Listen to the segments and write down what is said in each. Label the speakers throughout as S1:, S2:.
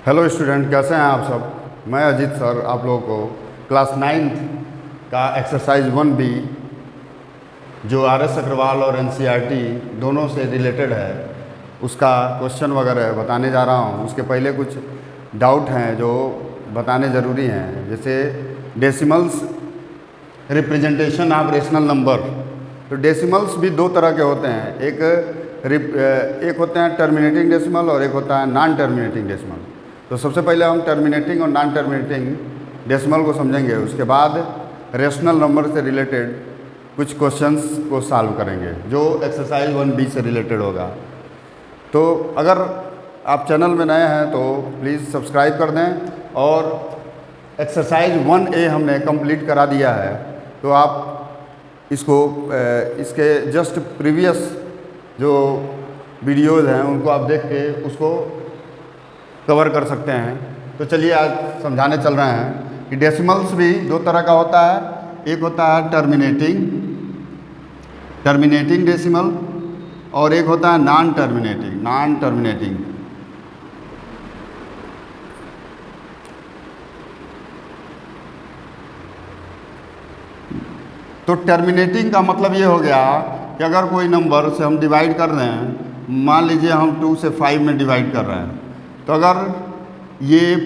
S1: Hello student, कैसे हैं आप सब। मैं अजीत सर आप लोगों को क्लास 9th का एक्सरसाइज 1B जो RS अग्रवाल और NCERT दोनों से रिलेटेड है उसका क्वेश्चन वगैरह बताने जा रहा हूँ। उसके पहले कुछ डाउट हैं जो बताने ज़रूरी हैं, जैसे decimals representation of rational number. तो डेसिमल्स भी दो तरह के होते हैं, एक होते हैं टर्मिनेटिंग डेसिमल और एक होता है नॉन टर्मिनेटिंग डेसिमल। तो सबसे पहले हम टर्मिनेटिंग और नॉन टर्मिनेटिंग डेसिमल को समझेंगे, उसके बाद रेशनल नंबर से रिलेटेड कुछ क्वेश्चंस को सॉल्व करेंगे जो एक्सरसाइज 1B से रिलेटेड होगा। तो अगर आप चैनल में नए हैं तो प्लीज़ सब्सक्राइब कर दें, और एक्सरसाइज 1A हमने कंप्लीट करा दिया है, तो आप इसके जस्ट प्रीवियस जो वीडियोज़ हैं उनको आप देख के उसको कवर कर सकते हैं। तो चलिए आज समझाने चल रहे हैं कि डेसिमल्स भी दो तरह का होता है, एक होता है टर्मिनेटिंग डेसिमल और एक होता है नॉन टर्मिनेटिंग। तो टर्मिनेटिंग का मतलब ये हो गया कि अगर कोई नंबर से हम डिवाइड कर रहे हैं, मान लीजिए हम 2 से 5 में डिवाइड कर रहे हैं, तो अगर ये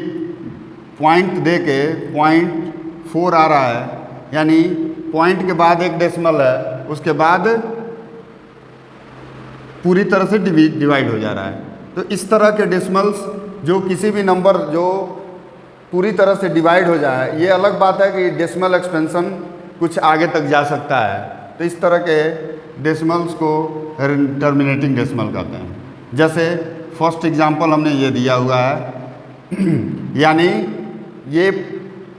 S1: पॉइंट दे के 0.4 आ रहा है, यानी पॉइंट के बाद एक डेसिमल है, उसके बाद पूरी तरह से डिवाइड हो जा रहा है। तो इस तरह के डेसिमल्स जो किसी भी नंबर जो पूरी तरह से डिवाइड हो जाए, ये अलग बात है कि डेसिमल एक्सपेंशन कुछ आगे तक जा सकता है। तो इस तरह के डेसिमल्स को टर्मिनेटिंग डेसिमल कहते हैं। जैसे फर्स्ट एग्जांपल हमने ये दिया हुआ है यानी ये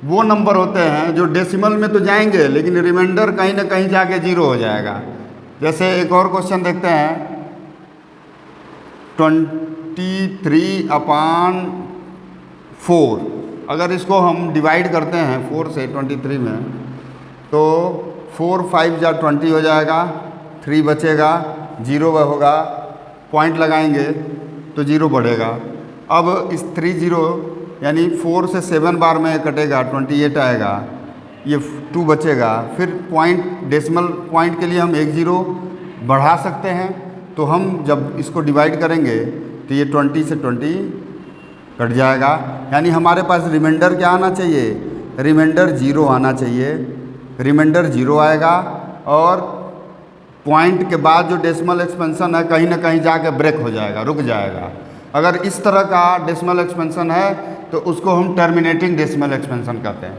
S1: वो नंबर होते हैं जो डेसिमल में तो जाएंगे लेकिन रिमाइंडर कहीं ना कहीं जाके 0 हो जाएगा। जैसे एक और क्वेश्चन देखते हैं, 23/4। अगर इसको हम डिवाइड करते हैं 4 से 23 में, तो 4 5 जा 20 हो जाएगा, 3 बचेगा, 0 होगा, पॉइंट लगाएंगे तो 0 बढ़ेगा। अब इस 30 यानी 4 से 7 बार में कटेगा, 28 आएगा, ये 2 बचेगा। फिर पॉइंट डेसिमल पॉइंट के लिए हम 1 0 बढ़ा सकते हैं। तो हम जब इसको डिवाइड करेंगे तो ये 20 से 20 कट जाएगा, यानी हमारे पास रिमाइंडर क्या आना चाहिए, रिमाइंडर 0 आना चाहिए। रिमाइंडर 0 आएगा और पॉइंट के बाद जो डेसिमल एक्सपेंशन है कहीं ना कहीं जाके ब्रेक हो जाएगा, रुक जाएगा। अगर इस तरह का डेसिमल एक्सपेंशन है तो उसको हम टर्मिनेटिंग डेसिमल एक्सपेंशन कहते हैं।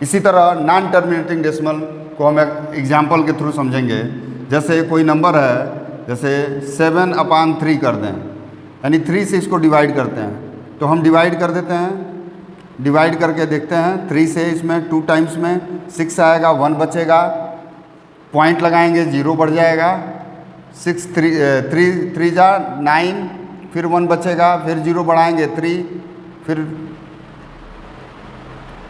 S1: इसी तरह नॉन टर्मिनेटिंग डेसिमल को हम एक एग्जांपल के थ्रू समझेंगे। जैसे कोई नंबर है, जैसे 7/3 कर दें, यानी 3 से इसको डिवाइड करते हैं, तो हम डिवाइड कर देते हैं, डिवाइड करके देखते हैं 3 से इसमें 2 टाइम्स में 6 आएगा, 1 बचेगा, पॉइंट लगाएंगे 0 बढ़ जाएगा, 6 3 जा 9, फिर 1 बचेगा, फिर 0 बढ़ाएंगे 3, फिर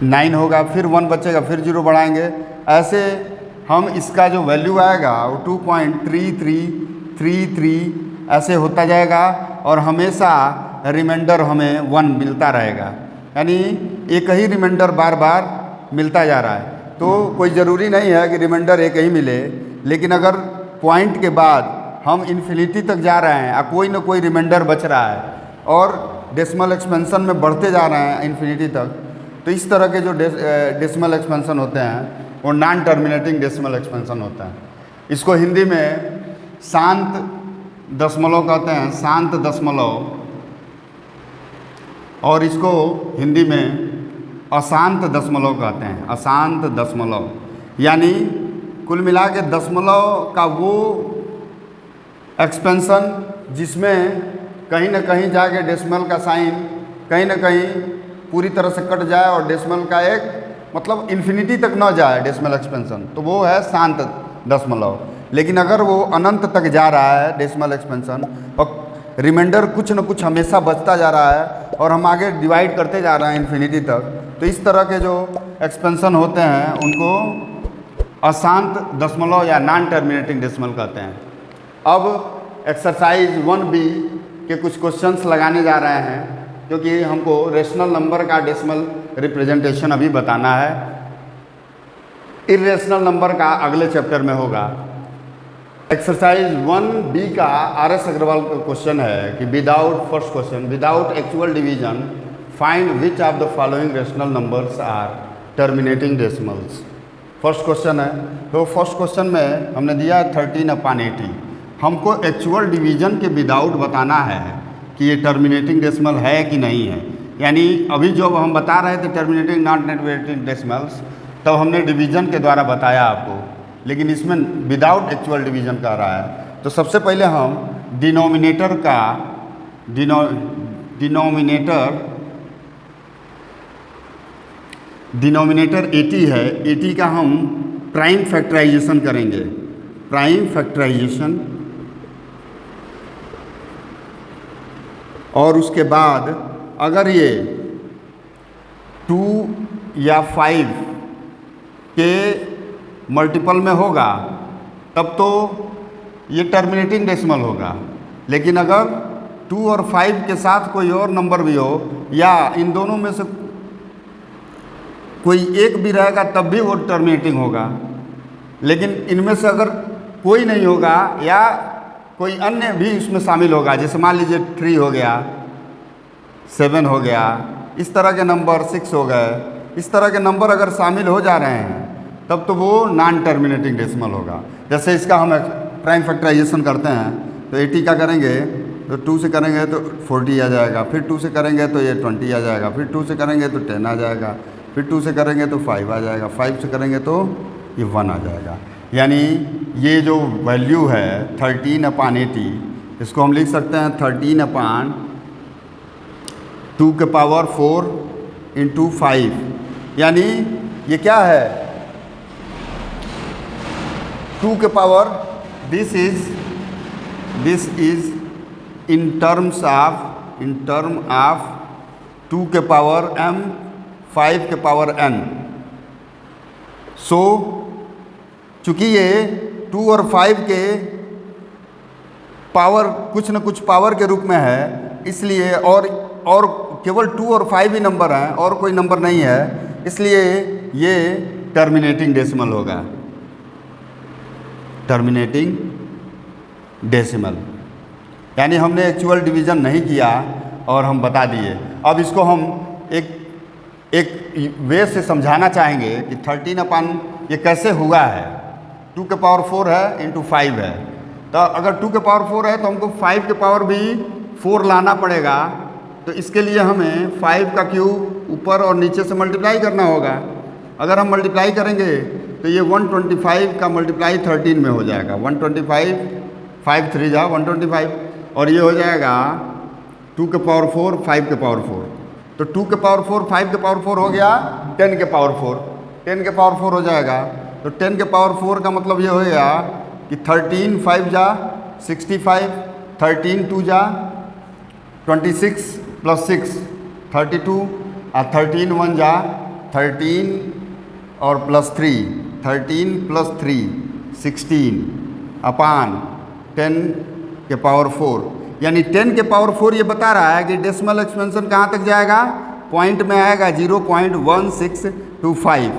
S1: 9 होगा, फिर 1 बचेगा, फिर 0 बढ़ाएंगे। ऐसे हम इसका जो वैल्यू आएगा वो 2.3333 ऐसे होता जाएगा और हमेशा रिमाइंडर हमें 1 मिलता रहेगा, यानी एक ही रिमाइंडर बार बार मिलता जा रहा है। तो कोई ज़रूरी नहीं है कि रिमाइंडर एक ही मिले, लेकिन अगर पॉइंट के बाद हम इन्फिनिटी तक जा रहे हैं, कोई ना कोई रिमाइंडर बच रहा है और डेसिमल एक्सपेंशन में बढ़ते जा रहे हैं इन्फिनिटी तक, तो इस तरह के जो डेसिमल एक्सपेंशन होते हैं वो नॉन टर्मिनेटिंग डेसिमल एक्सपेंशन होता है। इसको हिंदी में शांत दशमलव कहते हैं, शांत दशमलव, और इसको हिंदी में अशांत दशमलव कहते हैं, अशांत दशमलव। यानी कुल मिला के दशमलव का वो एक्सपेंशन जिसमें कहीं ना कहीं जाके डेसिमल का साइन कहीं ना कहीं पूरी तरह से कट जाए और डेसिमल का एक मतलब इन्फिनिटी तक न जाए डेसिमल एक्सपेंशन, तो वो है शांत दशमलव। लेकिन अगर वो अनंत तक जा रहा है डेसिमल एक्सपेंशन और रिमाइंडर कुछ न कुछ हमेशा बचता जा रहा है और हम आगे डिवाइड करते जा रहे हैं इन्फिनिटी तक, तो इस तरह के जो एक्सपेंशन होते हैं उनको अशांत दशमलव या नॉन टर्मिनेटिंग डेसिमल कहते हैं। अब एक्सरसाइज 1B के कुछ क्वेश्चंस लगाने जा रहे हैं, क्योंकि हमको रेशनल नंबर का डेसिमल रिप्रेजेंटेशन अभी बताना है। इर्रेशनल नंबर का अगले चैप्टर में होगा। एक्सरसाइज 1B का RS अग्रवाल का क्वेश्चन है कि first question, without actual division find which of the following rational numbers are terminating decimals. First question है। तो फर्स्ट क्वेश्चन में हमने दिया 13/80। हमको एक्चुअल डिवीजन के विदाउट बताना है कि ये टर्मिनेटिंग डेसिमल है कि नहीं है। यानी अभी जो हम बता रहे थे टर्मिनेटिंग नॉट टर्मिनेटिंग डेसिमल्स, तब हमने डिवीजन के द्वारा बताया आपको, लेकिन इसमें विदाउट एक्चुअल डिवीजन कह रहा है। तो सबसे पहले हम डिनोमिनेटर 80 है, 80 का हम प्राइम फैक्टराइजेशन करेंगे। प्राइम फैक्टराइजेशन, और उसके बाद अगर ये 2 या 5 के मल्टीपल में होगा तब तो ये टर्मिनेटिंग डेसिमल होगा। लेकिन अगर 2 और 5 के साथ कोई और नंबर भी हो या इन दोनों में से कोई एक भी रहेगा तब भी वो टर्मिनेटिंग होगा। लेकिन इनमें से अगर कोई नहीं होगा या कोई अन्य भी इसमें शामिल होगा, जैसे मान लीजिए 3 हो गया, 7 हो गया, इस तरह के नंबर 6 हो गए, इस तरह के नंबर अगर शामिल हो जा रहे हैं तब तो वो नॉन टर्मिनेटिंग डेसिमल होगा। जैसे इसका हम प्राइम फैक्टराइजेशन करते हैं तो 80 का करेंगे तो 2 से करेंगे तो 40 आ जाएगा, फिर 2 से करेंगे तो ये 20 आ जाएगा, फिर 2 से करेंगे तो 10 आ जाएगा, फिर 2 से करेंगे तो 5 आ जाएगा, 5 से करेंगे तो ये 1 आ जाएगा। यानी ये जो वैल्यू है 13/80, इसको हम लिख सकते हैं 13/2 के पावर 4 इंटू 5। यानी ये क्या है, 2 के power, this is in term of 2 के पावर m, 5 के पावर n। सो चूँकि ये 2 और 5 के पावर कुछ न कुछ पावर के रूप में है, इसलिए और केवल 2 और 5 ही नंबर हैं और कोई नंबर नहीं है, इसलिए ये टर्मिनेटिंग डेसिमल होगा। टर्मिनेटिंग डेसिमल यानी हमने एक्चुअल डिवीज़न नहीं किया और हम बता दिए। अब इसको हम एक वे से समझाना चाहेंगे कि 13 ये कैसे हुआ है। 2 के पावर 4 है इंटू 5 है, तो अगर 2 के पावर 4 है तो हमको 5 के पावर भी 4 लाना पड़ेगा। तो इसके लिए हमें 5 का क्यूब ऊपर और नीचे से मल्टीप्लाई करना होगा। अगर हम मल्टीप्लाई करेंगे तो ये 125 का मल्टीप्लाई 13 में हो जाएगा। 125, 5 3 जा 125, और ये हो जाएगा 2 के पावर 4, 5 के पावर 4। तो 2 के पावर 4, 5 के पावर 4 हो गया 10 के पावर 4, 10 के पावर 4 हो जाएगा। तो 10 के पावर 4 का मतलब ये हो गया कि 13 5 जा 65, 13 2 जा 26 प्लस 6 32, और 13 1 जा 13 और प्लस 3, 13 प्लस 3 16 अपान 10 के पावर 4। यानी 10 के पावर 4 ये बता रहा है कि डेसिमल एक्सपेंशन कहाँ तक जाएगा, पॉइंट में आएगा 0.1625।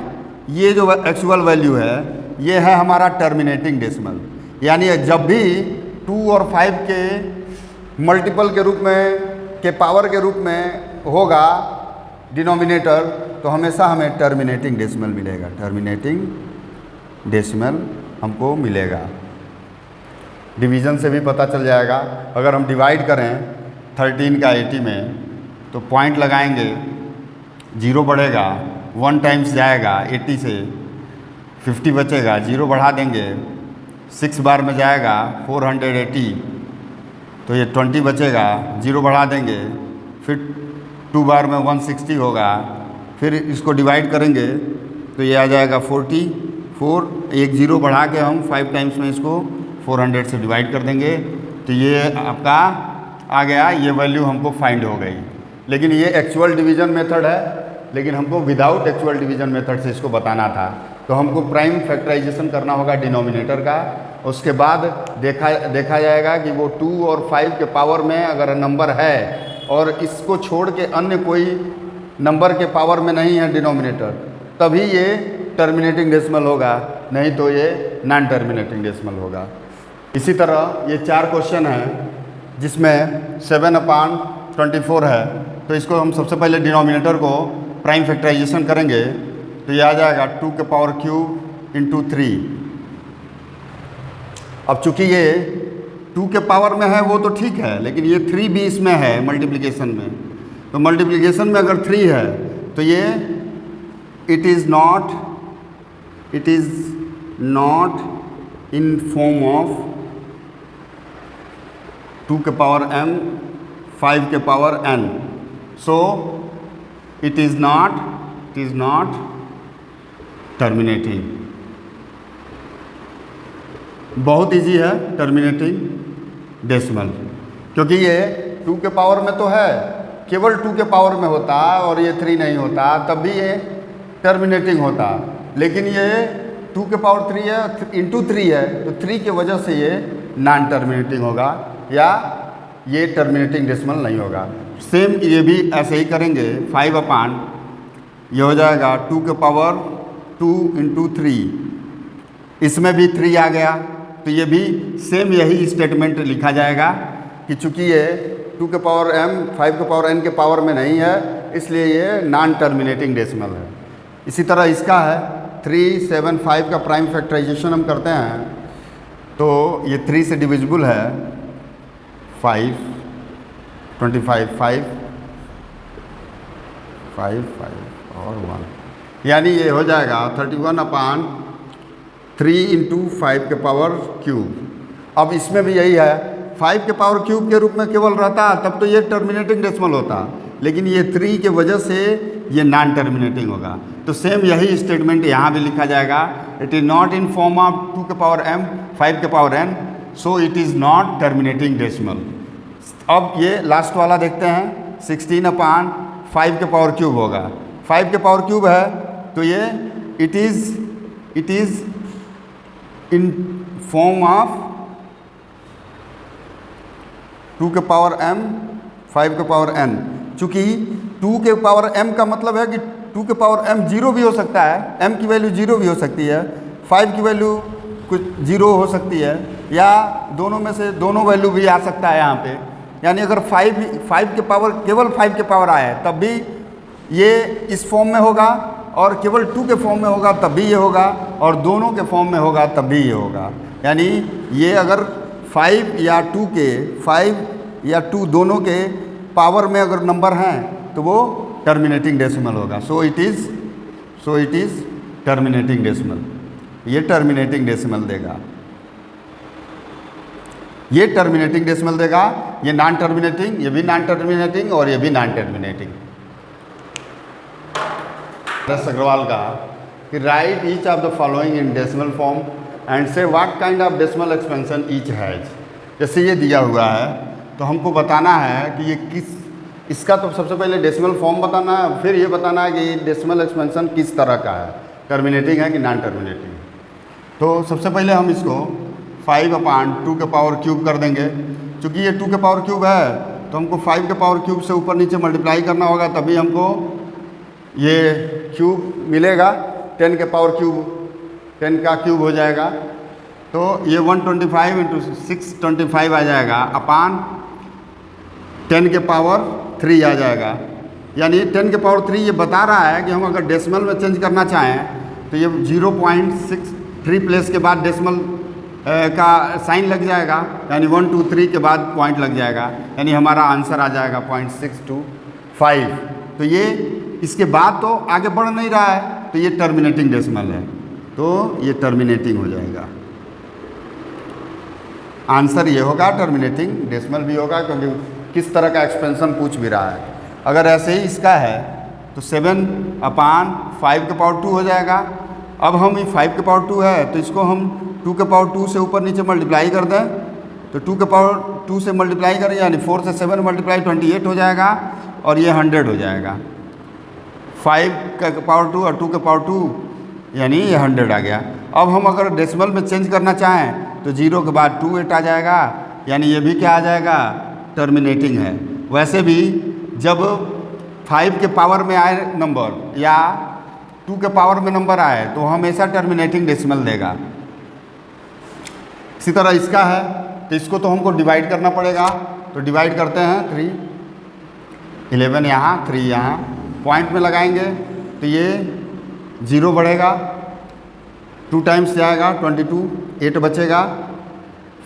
S1: ये जो एक्चुअल वैल्यू है ये है हमारा टर्मिनेटिंग डेसिमल। यानी जब भी 2 और 5 के मल्टीपल के रूप में के पावर के रूप में होगा डिनोमिनेटर, तो हमेशा हमें टर्मिनेटिंग डेसिमल मिलेगा। टर्मिनेटिंग डेसिमल हमको मिलेगा। डिवीज़न से भी पता चल जाएगा। अगर हम डिवाइड करें 13 का 80 में तो पॉइंट लगाएंगे, 0 बढ़ेगा, 1 टाइम्स जाएगा 80 से 50 बचेगा, 0 बढ़ा देंगे, 6 बार में जाएगा 480, तो ये 20 बचेगा, 0 बढ़ा देंगे, फिर 2 बार में 160 होगा, फिर इसको डिवाइड करेंगे तो ये आ जाएगा 44, एक 0 बढ़ा के हम 5 टाइम्स में इसको 400 से डिवाइड कर देंगे, तो ये आपका आ गया। ये वैल्यू हमको फाइंड हो गई। लेकिन ये एक्चुअल डिवीज़न मेथड है, लेकिन हमको विदाउट एक्चुअल डिवीज़न मेथड से इसको बताना था। तो हमको प्राइम फैक्टराइजेशन करना होगा डिनोमिनेटर का। उसके बाद देखा जाएगा कि वो 2 और 5 के पावर में अगर नंबर है और इसको छोड़ के अन्य कोई नंबर के पावर में नहीं है डिनोमिनेटर, तभी ये टर्मिनेटिंग डेसिमल होगा, नहीं तो ये नॉन टर्मिनेटिंग डेसिमल होगा। इसी तरह ये 4 क्वेश्चन हैं जिसमें 7/24 है, तो इसको हम सबसे पहले डिनोमिनेटर को प्राइम फैक्टराइजेशन करेंगे तो ये आ जाएगा 2 के पावर क्यूब इंटू 3। अब चूंकि ये 2 के पावर में है वो तो ठीक है, लेकिन ये 3 भी इसमें है मल्टीप्लिकेशन में, तो मल्टीप्लिकेशन में अगर 3 है तो ये it is not in form of 2 के पावर m 5 के power n, so it is not terminating. बहुत इजी है टर्मिनेटिंग डेसिमल, क्योंकि ये 2 के पावर में तो है, केवल 2 के पावर में होता और ये 3 नहीं होता तब भी ये टर्मिनेटिंग होता, लेकिन ये 2 के पावर 3 है इंटू 3 है, तो 3 की वजह से ये नॉन टर्मिनेटिंग होगा या ये टर्मिनेटिंग डेसिमल नहीं होगा। सेम ये भी ऐसे ही करेंगे, 5/, ये हो जाएगा 2 के पावर 2 इंटू 3, इसमें भी 3 आ गया, तो ये भी सेम यही स्टेटमेंट लिखा जाएगा कि चूंकि ये 2 के पावर m 5 के पावर n के पावर में नहीं है, इसलिए ये नॉन टर्मिनेटिंग डेसिमल है। इसी तरह इसका है 3, 7, 5 का प्राइम फैक्टराइजेशन हम करते हैं तो ये 3 से डिविजिबल है, 5, 25, 5 और 1, यानी ये हो जाएगा 31/3 इंटू 5 के पावर क्यूब। अब इसमें भी यही है, 5 के पावर क्यूब के रूप में केवल रहता तब तो ये टर्मिनेटिंग डेसिमल होता, लेकिन ये 3 के वजह से ये नॉन टर्मिनेटिंग होगा। तो सेम यही स्टेटमेंट यहाँ भी लिखा जाएगा, it is not in form of 2 के पावर m 5 के power n, so it is not terminating decimal. अब ये लास्ट वाला देखते हैं, 16/5 के पावर क्यूब होगा, 5 के पावर क्यूब है तो ये it is in form of 2 के पावर m 5 के पावर n। चूँकि 2 के पावर m का मतलब है कि 2 के पावर m 0 भी हो सकता है, m की वैल्यू 0 भी हो सकती है, 5 की वैल्यू कुछ 0 हो सकती है, या दोनों में से दोनों वैल्यू भी आ सकता है यहाँ पे। यानी अगर 5 के पावर केवल 5 के पावर आए तब भी ये इस फॉर्म में होगा, और केवल 2 के फॉर्म में होगा तब भी ये होगा, और दोनों के फॉर्म में होगा तब भी ये होगा। यानी ये अगर 5 या 2 दोनों के पावर में अगर नंबर हैं तो वो टर्मिनेटिंग डेसिमल होगा। So it is terminating decimal. ये टर्मिनेटिंग डेसिमल देगा, ये टर्मिनेटिंग डेसिमल देगा, ये नॉन टर्मिनेटिंग, ये भी नॉन टर्मिनेटिंग और ये भी नॉन टर्मिनेटिंग। अग्रवाल का कि write each of the following in decimal form and say what kind of decimal expansion each has. जैसे ये दिया हुआ है तो हमको बताना है कि ये इसका तो सबसे पहले डेसिमल फॉर्म बताना है, फिर ये बताना है कि ये डेसिमल एक्सपेंशन किस तरह का है, टर्मिनेटिंग है कि नॉन टर्मिनेटिंग। तो सबसे पहले हम इसको 5/2 के पावर क्यूब कर देंगे। चूँकि ये 2 के पावर क्यूब है तो हमको 5 के पावर क्यूब से ऊपर नीचे मल्टीप्लाई करना होगा, तभी हमको ये क्यूब मिलेगा। 10 के पावर क्यूब 10 का क्यूब हो जाएगा, तो ये 125 इंटू 625 आ जाएगा, अपान 10 के पावर 3 आ जाएगा। यानी 10 के पावर 3 ये बता रहा है कि हम अगर डेसिमल में चेंज करना चाहें तो ये 0.63 प्लेस के बाद डेसिमल का साइन लग जाएगा, यानी 1 2 3 के बाद पॉइंट लग जाएगा, यानी हमारा आंसर आ जाएगा 0.625। तो ये इसके बाद तो आगे बढ़ नहीं रहा है, तो ये टर्मिनेटिंग डेसिमल है, तो ये टर्मिनेटिंग हो जाएगा। आंसर ये होगा, टर्मिनेटिंग डेसिमल भी होगा, क्योंकि किस तरह का एक्सपेंशन पूछ भी रहा है। अगर ऐसे ही इसका है तो 7/5 के पावर 2 हो जाएगा। अब हम ये 5 के पावर 2 है तो इसको हम 2 के पावर 2 से ऊपर नीचे मल्टीप्लाई कर दें, तो 2 के पावर 2 से मल्टीप्लाई करें, यानी 4 से 7 मल्टीप्लाई 28 हो जाएगा, और ये 100 हो जाएगा। 5 के पावर 2 और 2 के पावर 2 यानी ये 100 आ गया। अब हम अगर डेसिमल में चेंज करना चाहें तो 0 के बाद 28 आ जाएगा, यानी ये भी क्या आ जाएगा, टर्मिनेटिंग है। वैसे भी जब 5 के पावर में आए नंबर या 2 के पावर में नंबर आए तो हमेशा टर्मिनेटिंग डेसिमल देगा। इसी तरह इसका है तो इसको तो हमको डिवाइड करना पड़ेगा, तो डिवाइड करते हैं 3, 11 यहाँ 3 यहाँ, पॉइंट में लगाएंगे तो ये 0 बढ़ेगा, 2 टाइम्स जाएगा 22, 8 बचेगा,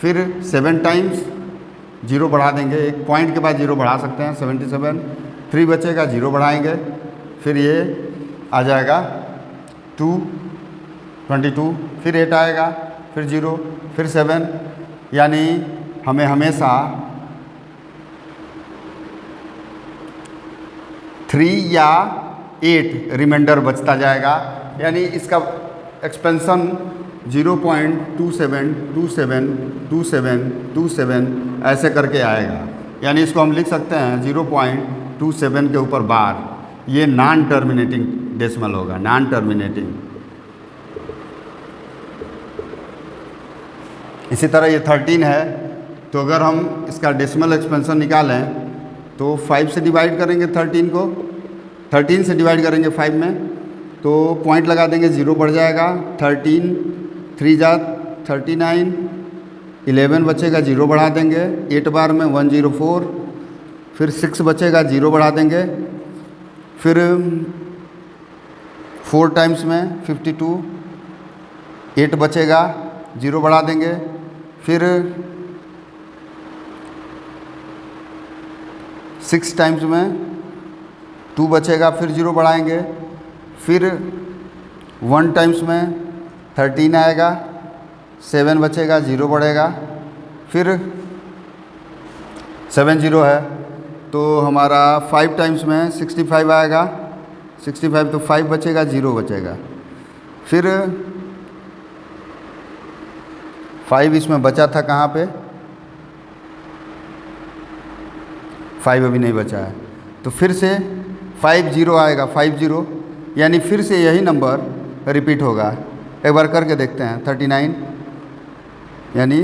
S1: फिर 7 टाइम्स 0 बढ़ा देंगे, एक पॉइंट के बाद 0 बढ़ा सकते हैं 77, 3 बचेगा 0 बढ़ाएंगे, फिर ये आ जाएगा 2, 22, फिर 8 आएगा, फिर 0, फिर 7, यानी हमें हमेशा 3 या 8 रिमाइंडर बचता जाएगा, यानी इसका एक्सपेंशन 0.27272727 ऐसे करके आएगा, यानी इसको हम लिख सकते हैं 0.27 के ऊपर बार, ये नॉन टर्मिनेटिंग डेसिमल होगा, नॉन टर्मिनेटिंग। इसी तरह ये 13 है, तो अगर हम इसका डेसिमल एक्सपेंशन निकालें तो 5 से डिवाइड करेंगे 13 को, 13 से डिवाइड करेंगे 5 में तो पॉइंट लगा देंगे, 0 बढ़ जाएगा, 13, 3 जा 39, 11 बचेगा 0 बढ़ा देंगे, 8 बार में 104, फिर 6 बचेगा 0 बढ़ा देंगे, फिर 4 टाइम्स में 52, 8 बचेगा 0 बढ़ा देंगे, फिर 6 टाइम्स में 2 बचेगा, फिर 0 बढ़ाएंगे, फिर 1 टाइम्स में 13 आएगा, 7 बचेगा 0 बढ़ेगा, फिर 7 0 है तो हमारा 5 टाइम्स में 65 आएगा, 65 तो 5 बचेगा 0 बचेगा, फिर 5 इसमें बचा था कहाँ पे, 5 अभी नहीं बचा है, तो फिर से 5 0 आएगा, 5 0, यानी फिर से यही नंबर रिपीट होगा। एक बार करके देखते हैं, 39 यानी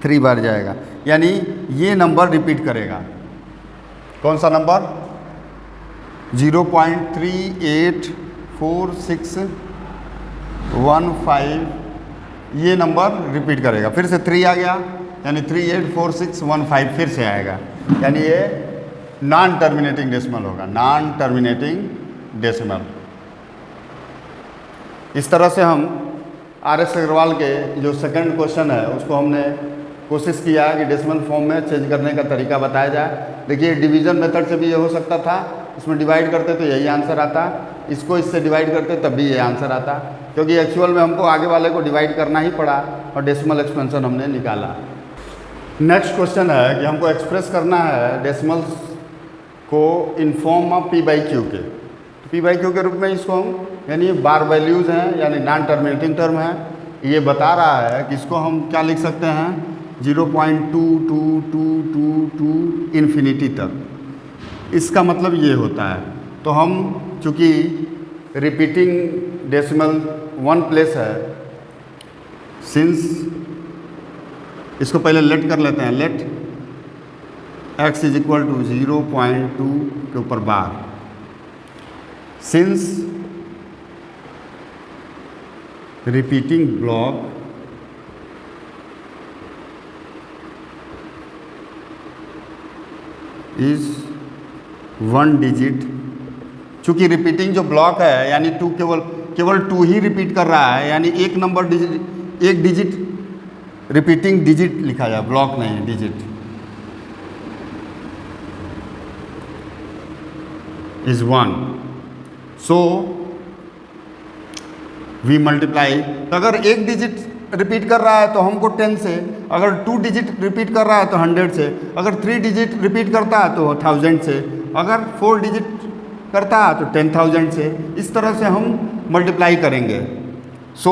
S1: 3 बार जाएगा, यानी ये नंबर रिपीट करेगा। कौन सा नंबर? 0.384615 ये नंबर रिपीट करेगा, फिर से 3 आ गया, यानी 384615 फिर से आएगा, यानी ये नॉन टर्मिनेटिंग डेसिमल होगा, नॉन टर्मिनेटिंग डेसिमल। इस तरह से हम RS अग्रवाल के जो सेकंड क्वेश्चन है उसको हमने कोशिश किया कि डेसिमल फॉर्म में चेंज करने का तरीका बताया जाए। देखिए डिवीज़न मेथड से भी ये हो सकता था, इसमें डिवाइड करते तो यही आंसर आता, इसको इससे डिवाइड करते तब भी ये आंसर आता, क्योंकि एक्चुअल में हमको आगे वाले को डिवाइड करना ही पड़ा और डेसिमल एक्सपेंशन हमने निकाला। नेक्स्ट क्वेश्चन है कि हमको एक्सप्रेस करना है डेसिमल्स को इन फॉर्म ऑफ P/Q के, तो P/Q के रूप में इसको हम, यानी बार वैल्यूज़ हैं यानी नॉन टर्मिनेटिंग टर्म है, ये बता रहा है कि इसको हम क्या लिख सकते हैं 0.2222 इन्फिनिटी तक, इसका मतलब ये होता है। तो हम चूँकि रिपीटिंग डेसिमल 1 प्लेस है, सिंस इसको पहले लेट कर लेते हैं, लेट x = 0.2 के ऊपर bar, since repeating block is 1 digit, चूँकि रिपीटिंग जो ब्लॉक है यानी 2 केवल 2 ही रिपीट कर रहा है, यानी एक नंबर डिजिट, एक डिजिट रिपीटिंग डिजिट लिखा जाए, ब्लॉक नहीं digit, is 1, so we multiply. अगर एक डिजिट रिपीट कर रहा है तो हमको 10 से, अगर 2 डिजिट रिपीट कर रहा है तो 100 से, अगर 3 डिजिट रिपीट करता है तो 1000 से, अगर 4 डिजिट करता है तो 10,000 से, इस तरह से हम मल्टीप्लाई करेंगे। So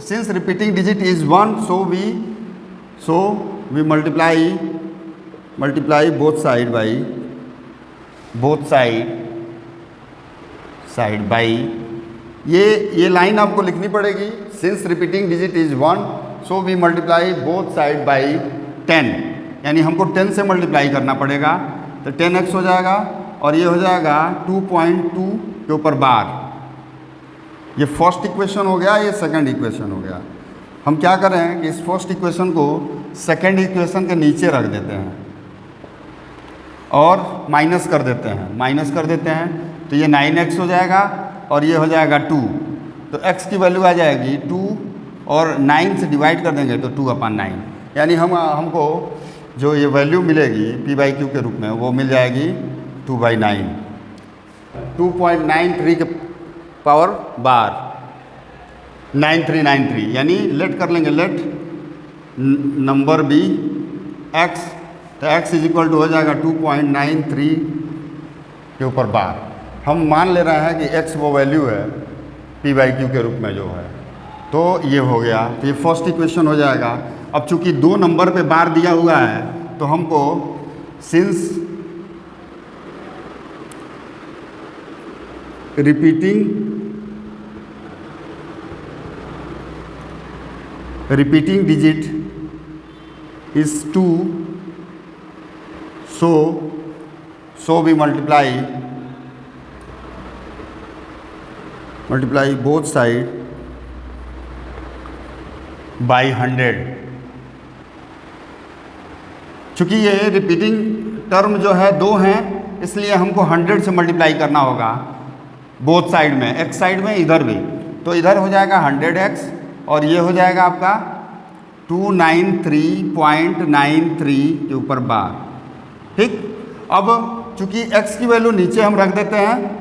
S1: since repeating digit is 1, so we multiply both side by ये लाइन आपको लिखनी पड़ेगी, since repeating digit is 1, so we multiply both side by 10, यानी हमको 10 से मल्टीप्लाई करना पड़ेगा, तो 10x हो जाएगा और ये हो जाएगा 2.2 के ऊपर बार। ये फर्स्ट इक्वेशन हो गया, ये सेकंड इक्वेशन हो गया। हम क्या कर रहे हैं कि इस फर्स्ट इक्वेशन को सेकंड इक्वेशन के नीचे रख देते हैं और माइनस कर देते हैं, तो ये 9x हो जाएगा और ये हो जाएगा 2। तो x की वैल्यू आ जाएगी 2 और 9 से डिवाइड कर देंगे तो 2/9, यानी हमको जो ये वैल्यू मिलेगी p/q के रूप में वो मिल जाएगी 2/9, 2.93 के पावर बार 9393, यानी लेट कर लेंगे, लेट नंबर बी x, तो x इज इक्वल टू हो जाएगा 2.93 के ऊपर बार। हम मान ले रहे हैं कि x वो वैल्यू है p/q के रूप में जो है, तो ये हो गया। तो ये फर्स्ट इक्वेशन हो जाएगा। अब चूंकि 2 नंबर पे बार दिया हुआ है तो हमको since repeating digit is 2, so we multiply both side by 100। चूँकि ये रिपीटिंग टर्म जो है 2 हैं, इसलिए हमको 100 से मल्टीप्लाई करना होगा बोथ साइड में, x साइड में इधर भी। तो इधर हो जाएगा 100x और ये हो जाएगा आपका 293.93 के ऊपर बार। ठीक, अब चूंकि x की वैल्यू नीचे हम रख देते हैं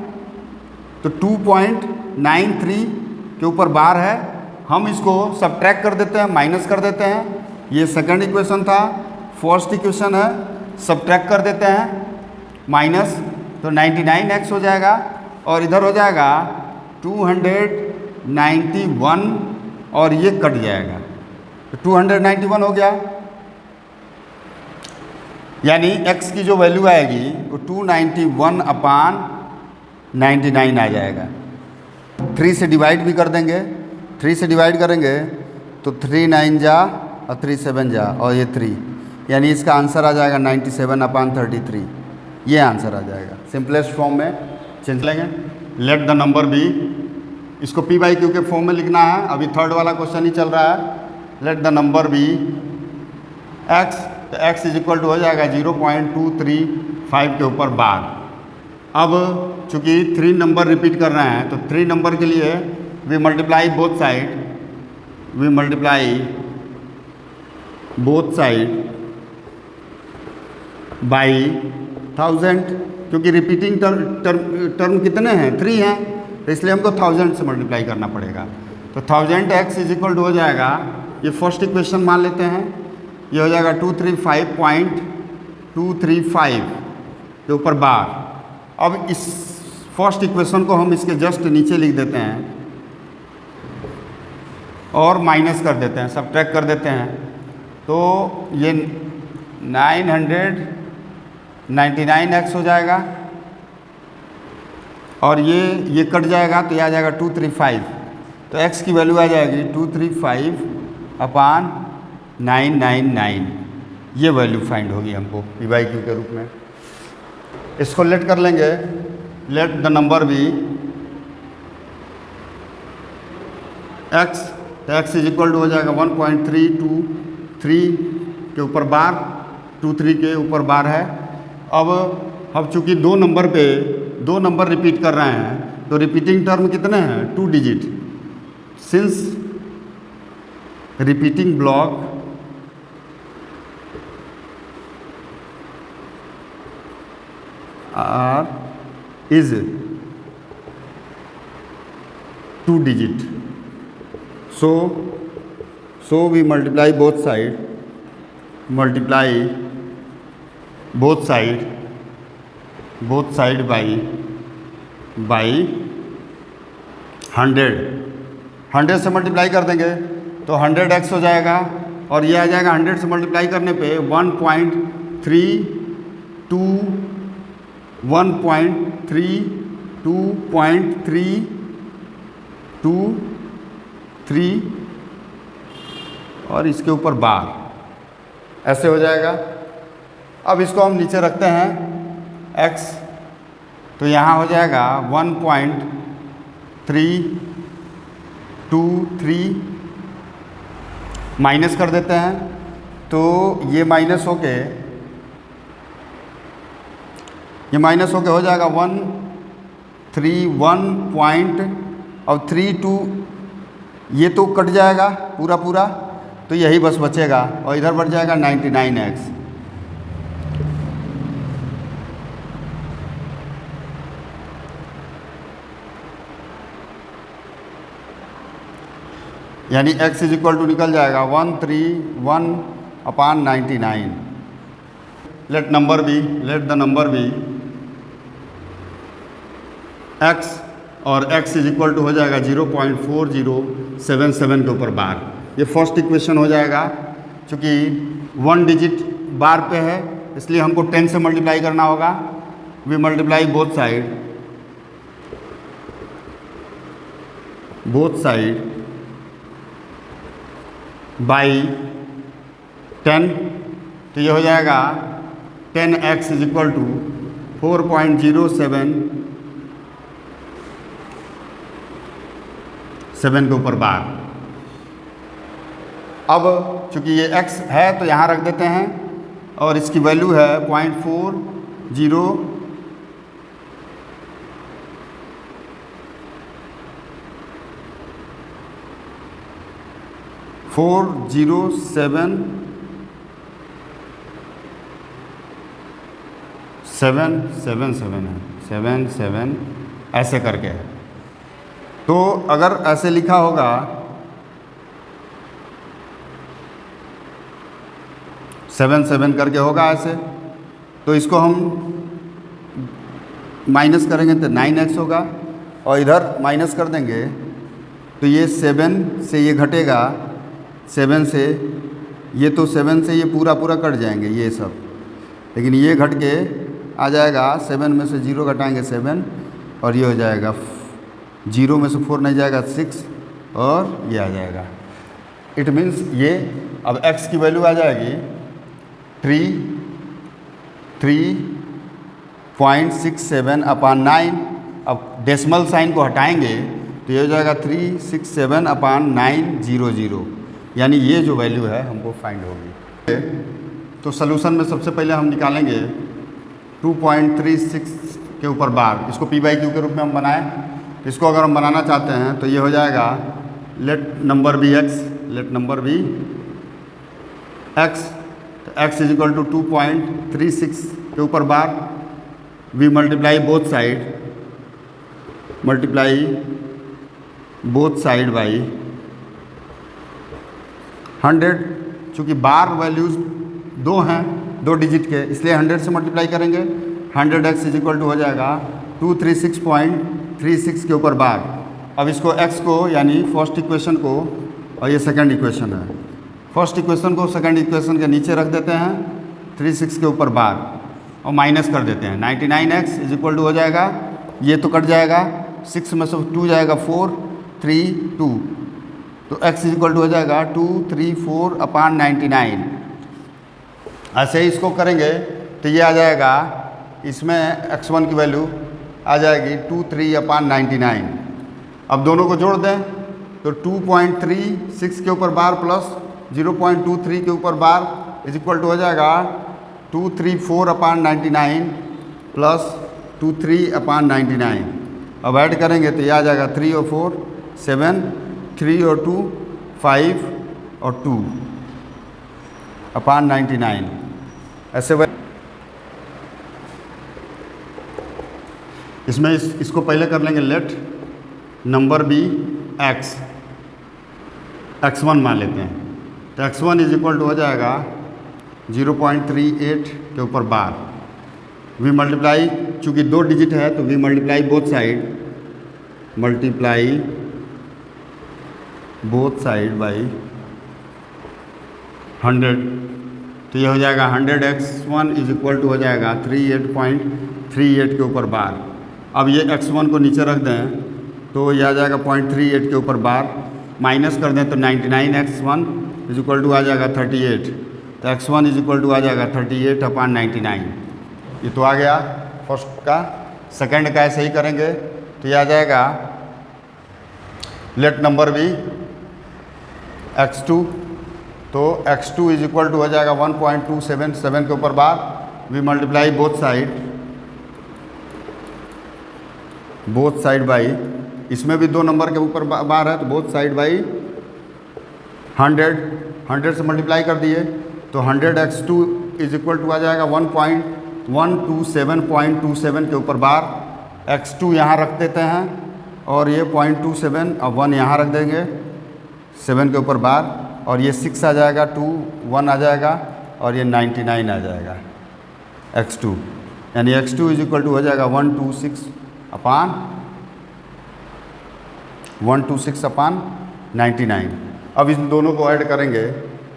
S1: तो 2.93 के ऊपर बार है, हम इसको सबट्रैक्ट कर देते हैं, माइनस कर देते हैं। ये सेकंड इक्वेशन था, फर्स्ट इक्वेशन है, सबट्रैक्ट कर देते हैं माइनस, तो 99x हो जाएगा और इधर हो जाएगा 291 और ये कट जाएगा तो 291 हो गया, यानी x की जो वैल्यू आएगी वो 291/99 आ जाएगा। 3 से डिवाइड भी कर देंगे, 3 से डिवाइड करेंगे तो 3 9 जा और 3 7 जा और ये 3, यानी इसका आंसर आ जाएगा 97/33। ये आंसर आ जाएगा। सिंपलेस्ट फॉर्म में चेंज लेंगे, लेट द नंबर बी, इसको p/q के फॉर्म में लिखना है। अभी थर्ड वाला क्वेश्चन ही चल रहा है। Let the number be x, तो x इज इक्वल टू हो जाएगा 0.235 के ऊपर बार। अब चूंकि 3 नंबर रिपीट कर रहे हैं तो 3 नंबर के लिए we multiply both side by 1000, क्योंकि रिपीटिंग टर्म कितने हैं, 3 हैं, तो इसलिए हमको 1000 से मल्टीप्लाई करना पड़ेगा। तो 1000x इज इक्वल टू हो जाएगा, ये फर्स्ट इक्वेशन मान लेते हैं, ये हो जाएगा 235.235 के ऊपर बार। अब इस फर्स्ट इक्वेशन को हम इसके जस्ट नीचे लिख देते हैं और माइनस कर देते हैं, सबट्रैक्ट कर देते हैं, तो ये 999x हो जाएगा और ये कट जाएगा तो ये आ जाएगा 235, तो x की वैल्यू आ जाएगी 235/999। ये वैल्यू फाइंड होगी हमको p/q के रूप में। इसको लेट कर लेंगे, let the number be x, तो x इज इक्वल टू हो जाएगा 1.323 के ऊपर बार, 23 के ऊपर बार है। अब चूंकि 2 नंबर रिपीट कर रहे हैं तो रिपीटिंग टर्म कितने हैं, 2 digit. Since repeating block is 2 digit, so we multiply both side by 100 से मल्टीप्लाई कर देंगे तो 100x हो जाएगा और ये आ जाएगा 100 से मल्टीप्लाई करने पे 1.32.323 और इसके ऊपर बार, ऐसे हो जाएगा। अब इसको हम नीचे रखते हैं x, तो यहाँ हो जाएगा 1.323 माइनस कर देते हैं, तो ये माइनस होके हो जाएगा 131 पॉइंट और 32, ये तो कट जाएगा पूरा, तो यही बस बचेगा और इधर बढ़ जाएगा 99x। यानी x इज इक्वल टू निकल जाएगा 131/99। Let the number be x, और x इज इक्वल टू हो जाएगा 0.4077 के ऊपर बार। ये फर्स्ट इक्वेशन हो जाएगा, चूँकि 1 डिजिट बार पे है इसलिए हमको 10 से मल्टीप्लाई करना होगा। We multiply both side by 10, तो ये हो जाएगा 10x इज इक्वल टू 4.077 के ऊपर बार। अब चूँकि ये x है तो यहाँ रख देते हैं और इसकी वैल्यू है 777 ऐसे करके है। तो अगर ऐसे लिखा होगा 77 करके होगा ऐसे, तो इसको हम माइनस करेंगे तो 9x होगा और इधर माइनस कर देंगे तो ये 7 से ये घटेगा, 7 से ये, तो 7 से ये पूरा कट जाएंगे ये सब, लेकिन ये घट के आ जाएगा 7 में से 0 घटाएंगे 7 और ये हो जाएगा 0 में से 4 नहीं जाएगा 6 और ये आ जाएगा। इट मीन्स ये अब x की वैल्यू आ जाएगी 3.67/9। अब डेसिमल साइन को हटाएंगे तो ये हो जाएगा 367/900, यानी ये जो वैल्यू है हमको फाइंड होगी। तो सलूशन में सबसे पहले हम निकालेंगे 2.36 के ऊपर बार, इसको p/q के रूप में हम बनाएं। इसको अगर हम बनाना चाहते हैं तो ये हो जाएगा लेट नंबर बी x, तो x इज इक्वल टू 2.36 के ऊपर bar. We multiply both side by 100, चूँकि बार वैल्यूज़ 2 हैं, 2 डिजिट के, इसलिए 100 से मल्टीप्लाई करेंगे। 100x इज इक्वल टू हो जाएगा 236.36 के ऊपर बार। अब इसको x को यानी फर्स्ट इक्वेशन को, और ये सेकंड इक्वेशन है, फर्स्ट इक्वेशन को सेकंड इक्वेशन के नीचे रख देते हैं 36 के ऊपर बार और माइनस कर देते हैं। 99x इज इक्वल टू हो जाएगा, ये तो कट जाएगा, 6 में से 2 जाएगा 4, 3, 2, तो x इज इक्वल टू हो जाएगा 234/99। ऐसे ही इसको करेंगे तो ये आ जाएगा, इसमें x1 की वैल्यू आ जाएगी 23/99। अब दोनों को जोड़ दें तो 2.36 के ऊपर बार प्लस 0.23 के ऊपर बार इज इक्वल टू हो जाएगा 234/99 प्लस 23/99। अब ऐड करेंगे तो ये आ जाएगा 3 और 4 7, 3 और 2 5 और 2/99। ऐसे इसमें इसको पहले कर लेंगे लेट नंबर बी x1 मान लेते हैं, तो x1 इज इक्वल टू हो जाएगा 0.38 के ऊपर बार। वी मल्टीप्लाई, चूँकि 2 डिजिट है तो we multiply both side by 100, तो ये हो जाएगा 100x1 इज इक्वल टू हो जाएगा 38.38 के ऊपर बार। अब ये x1 को नीचे रख दें तो ये आ जाएगा 0.38 के ऊपर बार, माइनस कर दें तो 99x1 इज इक्वल टू आ जाएगा 38, तो x1 इज इक्वल टू आ जाएगा 38/99। ये तो आ गया। फर्स्ट का, सेकंड का ऐसे ही करेंगे तो ये आ जाएगा लेट नंबर भी x2, तो x2 इज इक्वल टू हो जाएगा 1.277 के ऊपर bar, we multiply both side by, इसमें भी 2 नंबर के ऊपर बार है तो बोथ साइड बाई 100 से मल्टीप्लाई कर दिए तो 100x2 इज इक्वल टू आ जाएगा 1.127.27 के ऊपर बार, x2 यहाँ रख देते हैं और ये 0.27, अब 1 यहाँ रख देंगे 7 के ऊपर बार, और ये 6 आ जाएगा, 2 1 आ जाएगा और ये 99 आ जाएगा x2, यानी x2 इज इक्वल टू हो जाएगा 126 अपान 99। अब इन दोनों को ऐड करेंगे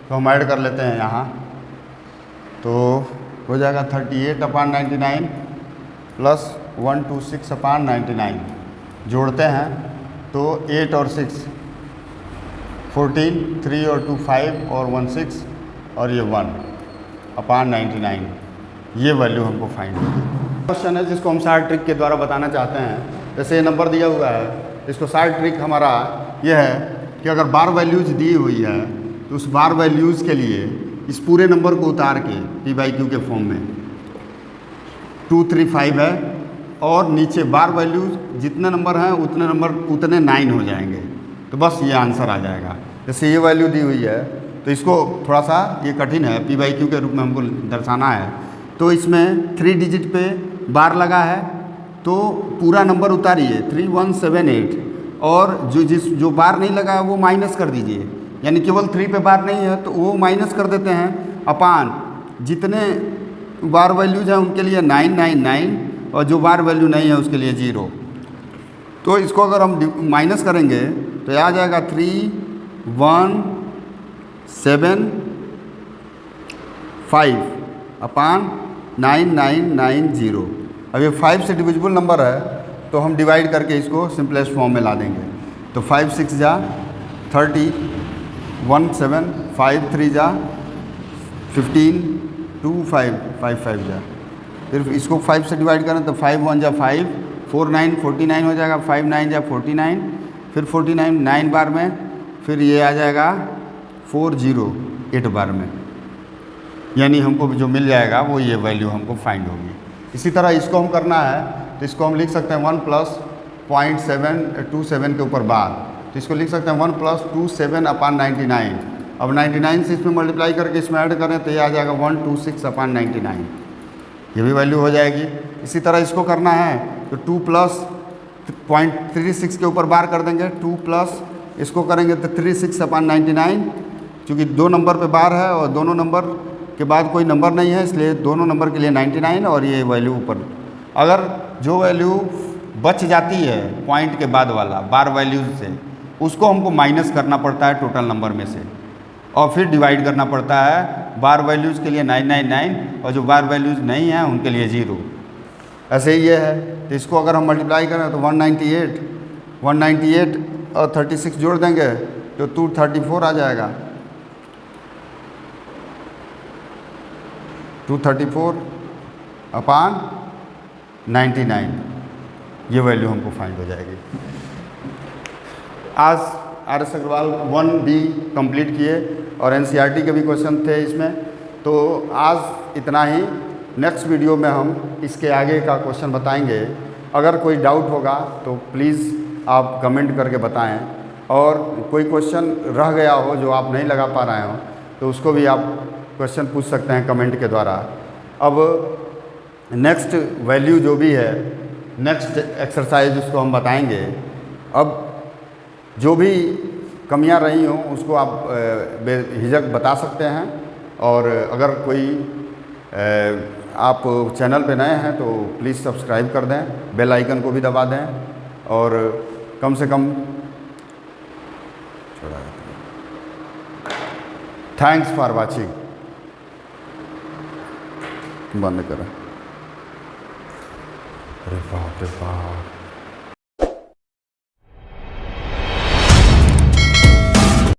S1: तो हम ऐड कर लेते हैं यहाँ, तो हो जाएगा 38 अपान 99 प्लस 126 अपान 99, जोड़ते हैं तो 8 और 6 14, 3 और 2 5 और 1 6 और ये 1 अपान 99, ये वैल्यू हमको फाइंड होगी। क्वेश्चन है जिसको हम शार्ट ट्रिक के द्वारा बताना चाहते हैं। जैसे ये नंबर दिया हुआ है, इसको शार्ट ट्रिक हमारा ये है कि अगर बार वैल्यूज़ दी हुई है तो उस बार वैल्यूज़ के लिए इस पूरे नंबर को उतार के P/Q के फॉर्म में 2 3 5 है और नीचे बार वैल्यूज जितने नंबर हैं उतने 9 हो जाएंगे, तो बस ये आंसर आ जाएगा। जैसे ये वैल्यू दी हुई है तो इसको थोड़ा सा ये कठिन है, P/Q के रूप में हमको दर्शाना है, तो इसमें 3 डिजिट पे बार लगा है तो पूरा नंबर उतारिए 3178 और जो बार नहीं लगा है वो माइनस कर दीजिए, यानी केवल 3 पे बार नहीं है तो वो माइनस कर देते हैं अपान जितने बार वैल्यूज हैं उनके लिए 999 और जो बार वैल्यू नहीं है उसके लिए 0। तो इसको अगर हम माइनस करेंगे तो आ जाएगा 3175 अपान 9990। अब ये 5 से डिविजिबल नंबर है तो हम डिवाइड करके इसको सिंपलेस्ट फॉर्म में ला देंगे, तो 5 6 जा 30, 1 7 5 3 जा 15, 2 5 5 5 जा, फिर इसको 5 से डिवाइड करें तो 5 1 जा 5, 4 9 49 हो जाएगा, 5 9 जा 49, फिर 49 9 बार में, फिर ये आ जाएगा 40 8 बार में, यानी हमको जो मिल जाएगा वो ये वैल्यू हमको फाइंड होगी। इसी तरह इसको हम करना है तो इसको हम लिख सकते हैं 1 + 0.727 के ऊपर बार, तो इसको लिख सकते हैं 1 + 27 अपान 99। अब 99 से इसमें मल्टीप्लाई करके इसमें ऐड करें तो ये आ जाएगा 126 अपान 99, ये भी वैल्यू हो जाएगी। इसी तरह इसको करना है तो 2 + 0.36 के ऊपर बार कर देंगे, 2 प्लस इसको करेंगे तो 36 अपान 99, चूँकि 2 नंबर पे बार है और दोनों नंबर के बाद कोई नंबर नहीं है इसलिए दोनों नंबर के लिए 99 और ये वैल्यू ऊपर। अगर जो वैल्यू बच जाती है पॉइंट के बाद वाला बार वैल्यूज से, उसको हमको माइनस करना पड़ता है टोटल नंबर में से और फिर डिवाइड करना पड़ता है बार वैल्यूज़ के लिए 999 और जो बार वैल्यूज़ नहीं हैं उनके लिए 0। ऐसे ही ये है, तो इसको अगर हम मल्टीप्लाई करें तो 198 और 36 जोड़ देंगे तो 234 आ जाएगा, 234 अपान 99, ये वैल्यू हमको फाइंड हो जाएगी। आज RS अग्रवाल 1B कंप्लीट किए और NCERT के भी क्वेश्चन थे इसमें, तो आज इतना ही। नेक्स्ट वीडियो में हम इसके आगे का क्वेश्चन बताएंगे। अगर कोई डाउट होगा तो प्लीज़ आप कमेंट करके बताएं, और कोई क्वेश्चन रह गया हो जो आप नहीं लगा पा रहे हो तो उसको भी आप क्वेश्चन पूछ सकते हैं कमेंट के द्वारा। अब नेक्स्ट वैल्यू जो भी है, नेक्स्ट एक्सरसाइज उसको हम बताएंगे। अब जो भी कमियां रही हों उसको आप बेझिझक बता सकते हैं, और अगर कोई आप चैनल पे नए हैं तो प्लीज़ सब्सक्राइब कर दें, बेल आइकन को भी दबा दें, और कम से कम थैंक्स फॉर वाचिंग। बंद करें। अरे बाप रे बाप।